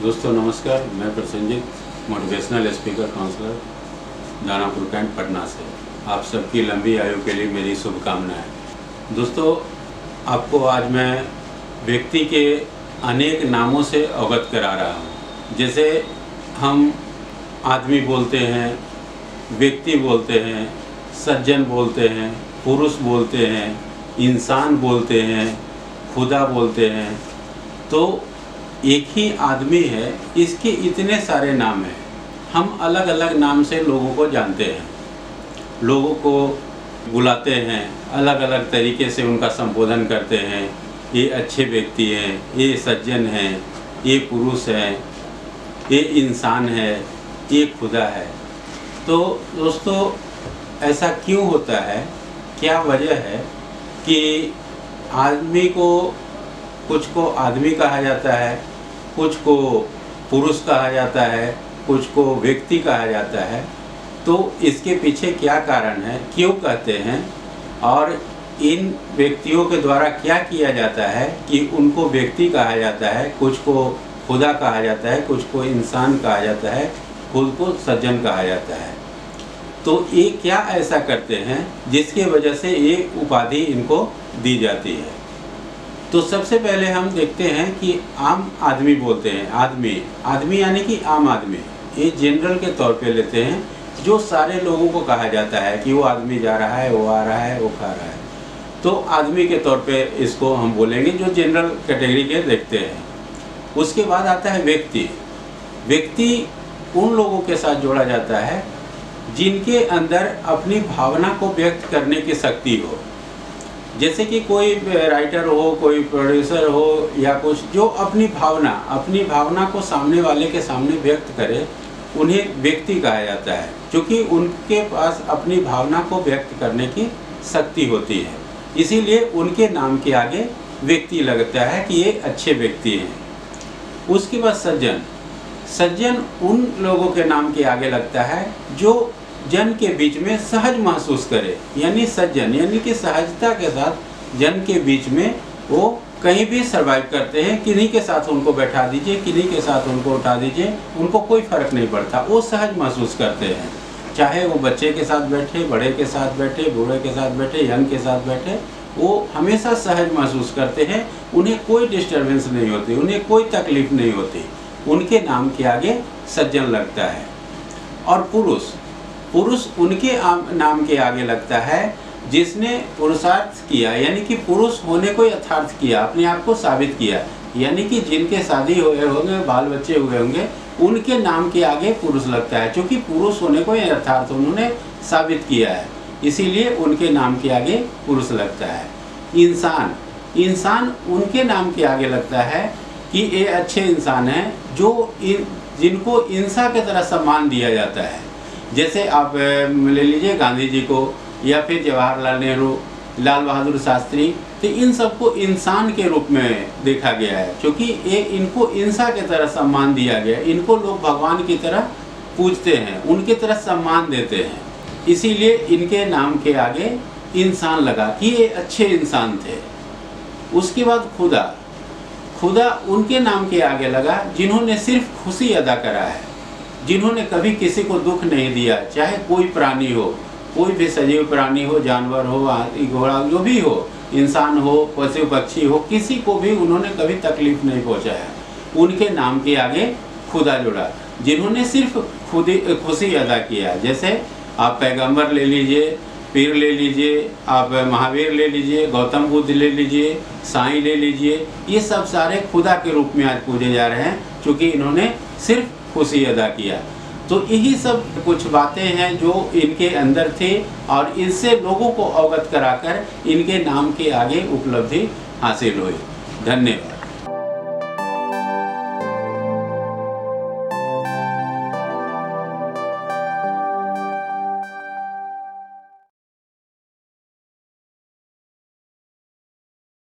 दोस्तों नमस्कार, मैं Prasannajit, motivational speaker counsellor, Danapur cantt, Patna से। आप सबकी लंबी आयु के लिए मेरी शुभकामनाएं। दोस्तों, आपको आज मैं व्यक्ति के अनेक नामों से अवगत करा रहा हूं। जैसे हम आदमी बोलते हैं, व्यक्ति बोलते हैं, सज्जन बोलते हैं, पुरुष बोलते हैं, इंसान बोलते हैं, खुदा बोलते हैं। तो एक ही आदमी है, इसके इतने सारे नाम हैं। हम अलग अलग नाम से लोगों को जानते हैं, लोगों को बुलाते हैं, अलग अलग तरीके से उनका संबोधन करते हैं। ये अच्छे व्यक्ति हैं, ये सज्जन हैं, ये पुरुष हैं, ये इंसान है, ये खुदा है। तो दोस्तों, ऐसा क्यों होता है? क्या वजह है कि आदमी को, कुछ को आदमी कहा जाता है, कुछ को पुरुष कहा जाता है, कुछ को व्यक्ति कहा जाता है। तो इसके पीछे क्या कारण है, क्यों कहते हैं, और इन व्यक्तियों के द्वारा क्या किया जाता है कि उनको व्यक्ति कहा जाता है, कुछ को खुदा कहा जाता है, कुछ को इंसान कहा जाता है, खुद को सज्जन कहा जाता है। तो ये क्या ऐसा करते हैं जिसके वजह से ये उपाधि इनको दी जाती है? तो सबसे पहले हम देखते हैं कि आम आदमी बोलते हैं। आदमी यानी कि आम आदमी, ये जनरल के तौर पे लेते हैं, जो सारे लोगों को कहा जाता है कि वो आदमी जा रहा है, वो आ रहा है, वो खा रहा है। तो आदमी के तौर पे इसको हम बोलेंगे, जो जनरल कैटेगरी के देखते हैं। उसके बाद आता है व्यक्ति। व्यक्ति उन लोगों के साथ जोड़ा जाता है जिनके अंदर अपनी भावना को व्यक्त करने की शक्ति हो। जैसे कि कोई राइटर हो, कोई प्रोड्यूसर हो, या कुछ जो अपनी भावना को सामने वाले के सामने व्यक्त करे, उन्हें व्यक्ति कहा जाता है, क्योंकि उनके पास अपनी भावना को व्यक्त करने की शक्ति होती है। इसीलिए उनके नाम के आगे व्यक्ति लगता है कि ये अच्छे व्यक्ति हैं। उसके बाद सज्जन उन लोगों के नाम के आगे लगता है जो जन के बीच में सहज महसूस करे, यानी सज्जन यानी कि सहजता के साथ जन के बीच में वो कहीं भी सर्वाइव करते हैं। किन्हीं के साथ उनको बैठा दीजिए, किन्हीं के साथ उनको उठा दीजिए, उनको कोई फर्क नहीं पड़ता, वो सहज महसूस करते हैं। चाहे वो बच्चे के साथ बैठे, बड़े के साथ बैठे, बूढ़े के साथ बैठे, यंग के साथ बैठे, वो हमेशा सहज महसूस करते हैं। उन्हें कोई डिस्टर्बेंस नहीं होती, उन्हें कोई तकलीफ नहीं होती। उनके नाम के आगे सज्जन लगता है। और पुरुष उनके नाम के आगे लगता है जिसने पुरुषार्थ किया, यानी कि पुरुष होने को यथार्थ किया, अपने आप को साबित किया। यानी कि जिनके शादी हुए होंगे, बाल बच्चे हुए होंगे, उनके नाम के आगे पुरुष लगता है, क्योंकि पुरुष होने को यथार्थ उन्होंने साबित किया है, इसीलिए उनके नाम के आगे पुरुष लगता है। इंसान उनके नाम के आगे लगता है कि ये अच्छे इंसान हैं, जिनको इंसान की तरह सम्मान दिया जाता है। जैसे आप ले लीजिए गांधी जी को, या फिर जवाहरलाल नेहरू, लाल बहादुर शास्त्री, तो इन सबको इंसान के रूप में देखा गया है, क्योंकि ये इनको इंसान की तरह सम्मान दिया गया। इनको लोग भगवान की तरह पूजते हैं, उनकी तरह सम्मान देते हैं, इसीलिए इनके नाम के आगे इंसान लगा कि ये अच्छे इंसान थे। उसके बाद खुदा उनके नाम के आगे लगा जिन्होंने सिर्फ खुशी अदा करा है, जिन्होंने कभी किसी को दुख नहीं दिया, चाहे कोई प्राणी हो, कोई भी सजीव प्राणी हो, जानवर हो, हाथी घोड़ा जो भी हो, इंसान हो, पशु पक्षी हो, किसी को भी उन्होंने कभी तकलीफ नहीं पहुंचाया। उनके नाम के आगे खुदा जुड़ा, जिन्होंने सिर्फ खुशी अदा किया। जैसे आप पैगंबर ले लीजिए, पीर ले लीजिए, आप महावीर ले लीजिए, गौतम बुद्ध ले लीजिए, साईं ले लीजिए, ये सब सारे खुदा के रूप में आज पूजे जा रहे हैं, क्योंकि इन्होंने सिर्फ खुशी अदा किया। तो यही सब कुछ बातें हैं जो इनके अंदर थी, और इससे लोगों को अवगत कराकर इनके नाम के आगे उपलब्धि हासिल हुई। धन्यवाद।